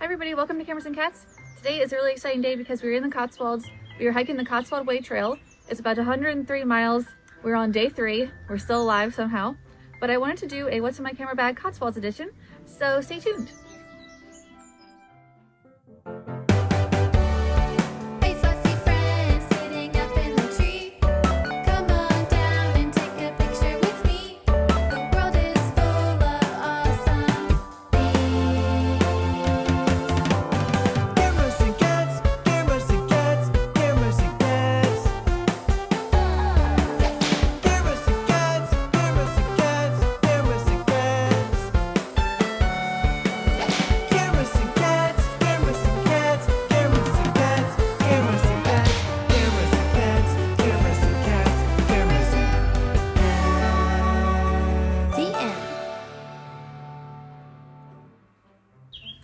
everybody, welcome to Cameras and Cats. Today is a really exciting day because we're in the Cotswolds. We are hiking the Cotswold Way Trail. It's about 103 miles. We're on day 3. We're still alive somehow. But I wanted to do a What's in My Camera Bag Cotswolds edition, so stay tuned.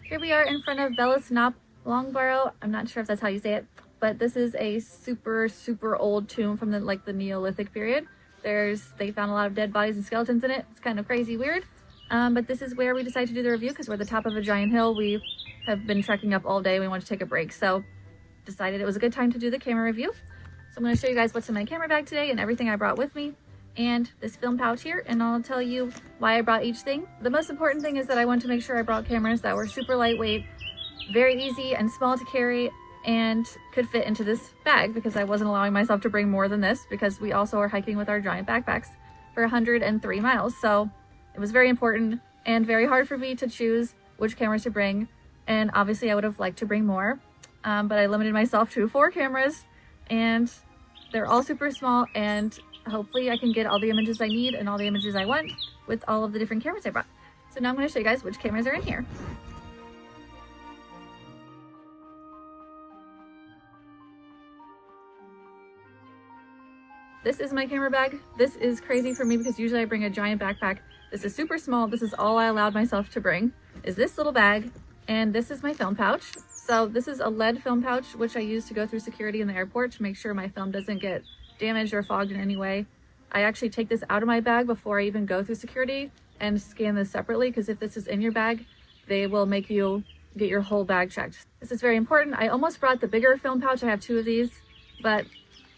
Here we are in front of Bellis Knop Longborough. I'm not sure if that's how you say it, but this is a super old tomb from the Neolithic period. They found a lot of dead bodies and skeletons in it. It's kind of crazy weird. But this is where we decided to do the review because we're at the top of a giant hill. We have been trekking up all day. We wanted to take a break, so decided it was a good time to do the camera review. So I'm going to show you guys what's in my camera bag today and everything I brought with me, and this film pouch here, and I'll tell you why I brought each thing. The most important thing is that I wanted to make sure I brought cameras that were super lightweight, very easy and small to carry, and could fit into this bag because I wasn't allowing myself to bring more than this because we also are hiking with our giant backpacks for 103 miles. So it was very important and very hard for me to choose which cameras to bring, and obviously I would have liked to bring more, but I limited myself to 4 cameras, and they're all super small, and hopefully I can get all the images I need and all the images I want with all of the different cameras I brought. So now I'm going to show you guys which cameras are in here. This is my camera bag. This is crazy for me because usually I bring a giant backpack. This is super small. This is all I allowed myself to bring, is this little bag, and this is my film pouch. So this is a lead film pouch which I use to go through security in the airport to make sure my film doesn't get damaged or fogged in any way. I actually take this out of my bag before I even go through security and scan this separately, because if this is in your bag, they will make you get your whole bag checked. This is very important. I almost brought the bigger film pouch. I have 2 of these, but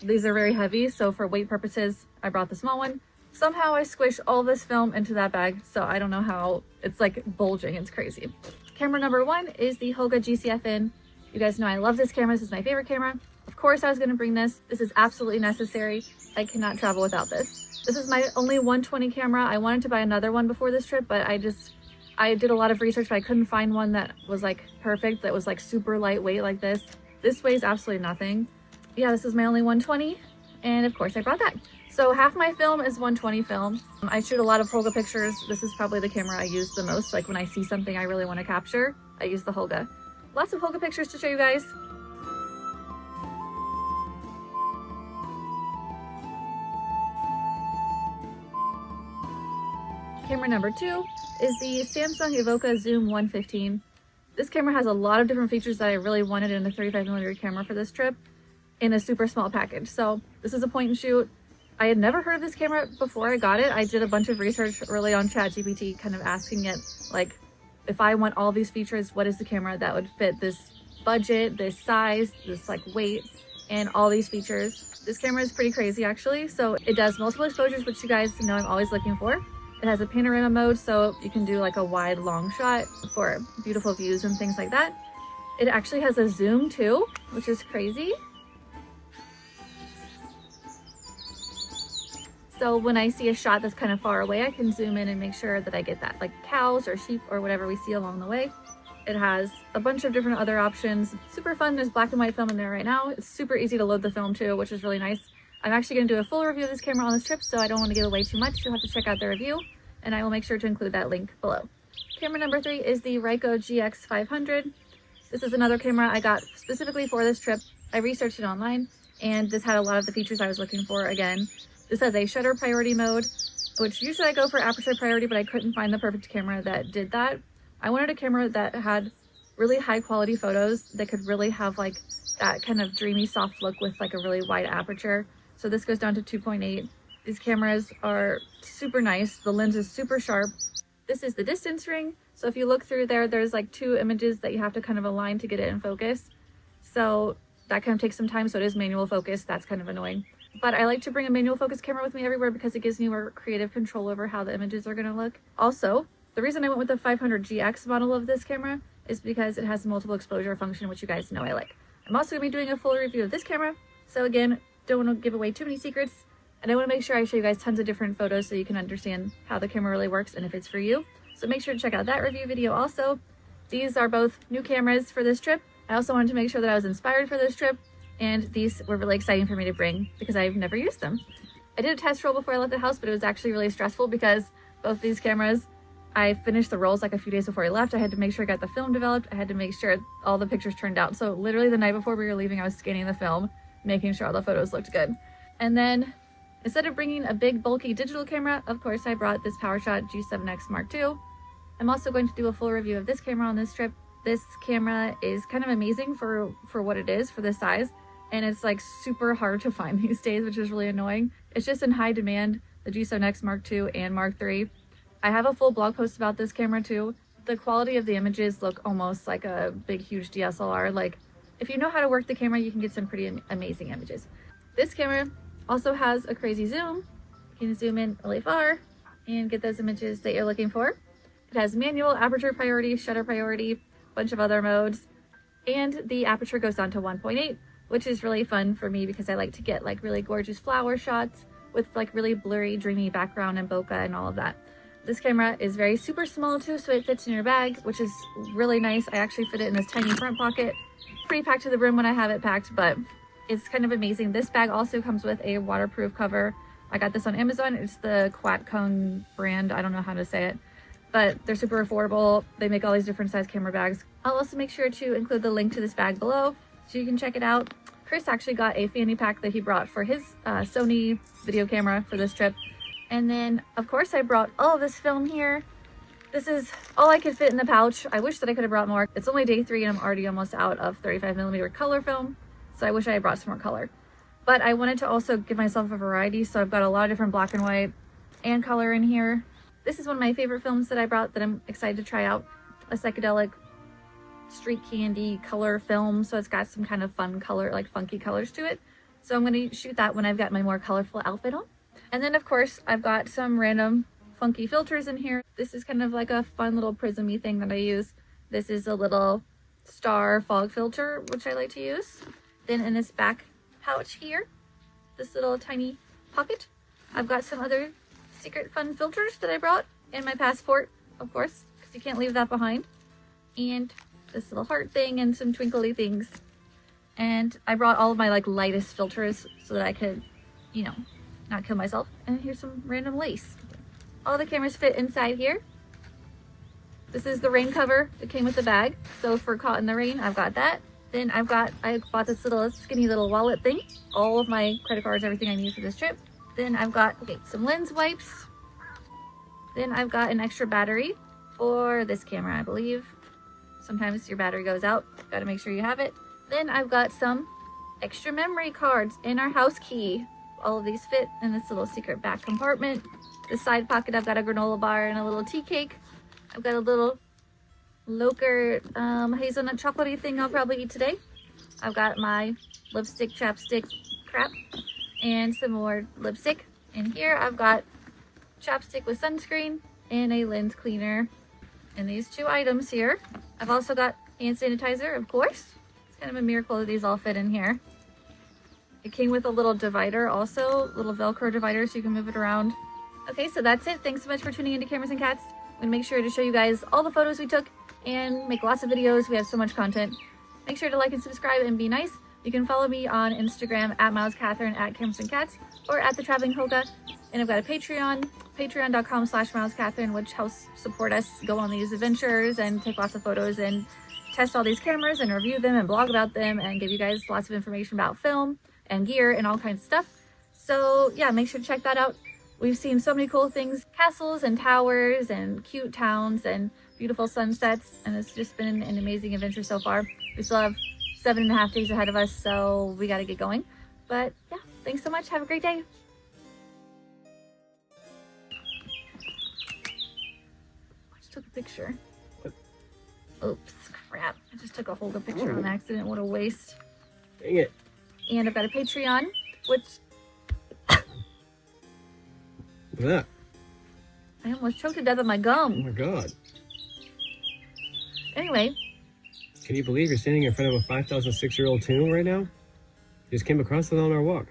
these are very heavy, so for weight purposes, I brought the small one. Somehow I squished all this film into that bag, so I don't know how. It's like bulging. It's crazy. Camera number 1 is the Holga GCFN. You guys know I love this camera. This is my favorite camera. Of course I was going to bring this. This is absolutely necessary. I cannot travel without this. This is my only 120 camera. I wanted to buy another one before this trip, but I did a lot of research, but I couldn't find one that was like perfect, that was like super lightweight like this. This weighs absolutely nothing. Yeah, this is my only 120, and of course I brought that. So half my film is 120 film. I shoot a lot of Holga pictures. This is probably the camera I use the most. Like when I see something I really want to capture, I use the Holga. Lots of Holga pictures to show you guys. Camera number 2 is the Samsung Evoca Zoom 115. This camera has a lot of different features that I really wanted in a 35mm camera for this trip in a super small package. So this is a point and shoot. I had never heard of this camera before I got it. I did a bunch of research early on ChatGPT, kind of asking it, like, if I want all these features, what is the camera that would fit this budget, this size, this like weight, and all these features. This camera is pretty crazy actually. So it does multiple exposures, which you guys know I'm always looking for. It has a panorama mode, so you can do like a wide long shot for beautiful views and things like that. It actually has a zoom too, which is crazy. So when I see a shot that's kind of far away, I can zoom in and make sure that I get that, like cows or sheep or whatever we see along the way. It has a bunch of different other options. Super fun. There's black and white film in there right now. It's super easy to load the film too, which is really nice. I'm actually going to do a full review of this camera on this trip, so I don't want to give away too much. You'll have to check out the review, and I will make sure to include that link below. Camera number 3 is the Ricoh GX500. This is another camera I got specifically for this trip. I researched it online, and this had a lot of the features I was looking for again. This has a shutter priority mode, which usually I go for aperture priority, but I couldn't find the perfect camera that did that. I wanted a camera that had really high quality photos that could really have like that kind of dreamy soft look with like a really wide aperture. So this goes down to 2.8. These cameras are super nice. The lens is super sharp. This is the distance ring. So if you look through there, there's like 2 images that you have to kind of align to get it in focus. So that kind of takes some time. So it is manual focus. That's kind of annoying. But I like to bring a manual focus camera with me everywhere because it gives me more creative control over how the images are going to look. Also, the reason I went with the 500GX model of this camera is because it has a multiple exposure function, which you guys know I like. I'm also going to be doing a full review of this camera. So again, don't want to give away too many secrets. And I want to make sure I show you guys tons of different photos so you can understand how the camera really works and if it's for you. So make sure to check out that review video also. These are both new cameras for this trip. I also wanted to make sure that I was inspired for this trip, and these were really exciting for me to bring because I've never used them. I did a test roll before I left the house, but it was actually really stressful because both these cameras, I finished the rolls like a few days before I left. I had to make sure I got the film developed. I had to make sure all the pictures turned out. So literally the night before we were leaving, I was scanning the film, making sure all the photos looked good. And then instead of bringing a big bulky digital camera, of course I brought this PowerShot G7X Mark II. I'm also going to do a full review of this camera on this trip. This camera is kind of amazing for what it is, for this size, and it's like super hard to find these days, which is really annoying. It's just in high demand, the G7X Mark II and Mark III. I have a full blog post about this camera too. The quality of the images look almost like a big huge DSLR. Like if you know how to work the camera, you can get some pretty amazing images. This camera also has a crazy zoom. You can zoom in really far and get those images that you're looking for. It has manual, aperture priority, shutter priority, a bunch of other modes, and the aperture goes down to 1.8, which is really fun for me because I like to get like really gorgeous flower shots with like really blurry, dreamy background and bokeh and all of that. This camera is very super small too, so it fits in your bag, which is really nice. I actually fit it in this tiny front pocket. Pretty packed to the brim when I have it packed, but it's kind of amazing. This bag also comes with a waterproof cover. I got this on Amazon. It's the Quatcone brand. I don't know how to say it, but they're super affordable. They make all these different size camera bags. I'll also make sure to include the link to this bag below so you can check it out. Chris actually got a fanny pack that he brought for his Sony video camera for this trip. And then of course I brought all of this film here. This is all I could fit in the pouch. I wish that I could have brought more. It's only day 3 and I'm already almost out of 35mm color film. So I wish I had brought some more color. But I wanted to also give myself a variety. So I've got a lot of different black and white and color in here. This is one of my favorite films that I brought that I'm excited to try out. A psychedelic street candy color film. So it's got some kind of fun color, like funky colors to it. So I'm going to shoot that when I've got my more colorful outfit on. And then of course I've got some random funky filters in here. This is kind of like a fun little prism-y thing that I use. This is a little star fog filter, which I like to use. Then in this back pouch here, this little tiny pocket, I've got some other secret fun filters that I brought, and my passport, of course, because you can't leave that behind. And this little heart thing and some twinkly things. And I brought all of my like lightest filters so that I could, you know, not kill myself. And here's some random lace. All the cameras fit inside here. This is the rain cover that came with the bag. So for caught in the rain, I've got that. Then I bought this little skinny little wallet thing. All of my credit cards, everything I need for this trip. Then I've got, some lens wipes. Then I've got an extra battery for this camera, I believe. Sometimes your battery goes out. Gotta make sure you have it. Then I've got some extra memory cards and our house key. All of these fit in this little secret back compartment. This side pocket, I've got a granola bar and a little tea cake. I've got a little Loker hazelnut chocolatey thing I'll probably eat today. I've got my lipstick, chapstick crap, and some more lipstick. And here I've got chapstick with sunscreen and a lens cleaner. And these 2 items here. I've also got hand sanitizer, of course. It's kind of a miracle that these all fit in here. It came with a little divider also, little Velcro divider so you can move it around. Okay, so that's it. Thanks so much for tuning into Cameras and Cats. I'm gonna make sure to show you guys all the photos we took and make lots of videos. We have so much content. Make sure to like and subscribe and be nice. You can follow me on Instagram at Myles, Katherine, at Cameras and Cats, or at The Traveling Holga. And I've got a Patreon, patreon.com/Myles Katherine, which helps support us go on these adventures and take lots of photos and test all these cameras and review them and blog about them and give you guys lots of information about film and gear and all kinds of stuff. So yeah, make sure to check that out. We've seen so many cool things, castles and towers and cute towns and beautiful sunsets, and it's just been an amazing adventure so far. We still have 7.5 days ahead of us, so we got to get going. But yeah, thanks so much. Have a great day. I just took a picture. Oops, crap. I just took a Holga picture on accident. What a waste. Dang it. And I've got a Patreon, which... Look at that. I almost choked to death on my Oh gum. my god. Anyway. Can you believe you're standing in front of a 5,006-year-old tomb right now? Just came across it on our walk.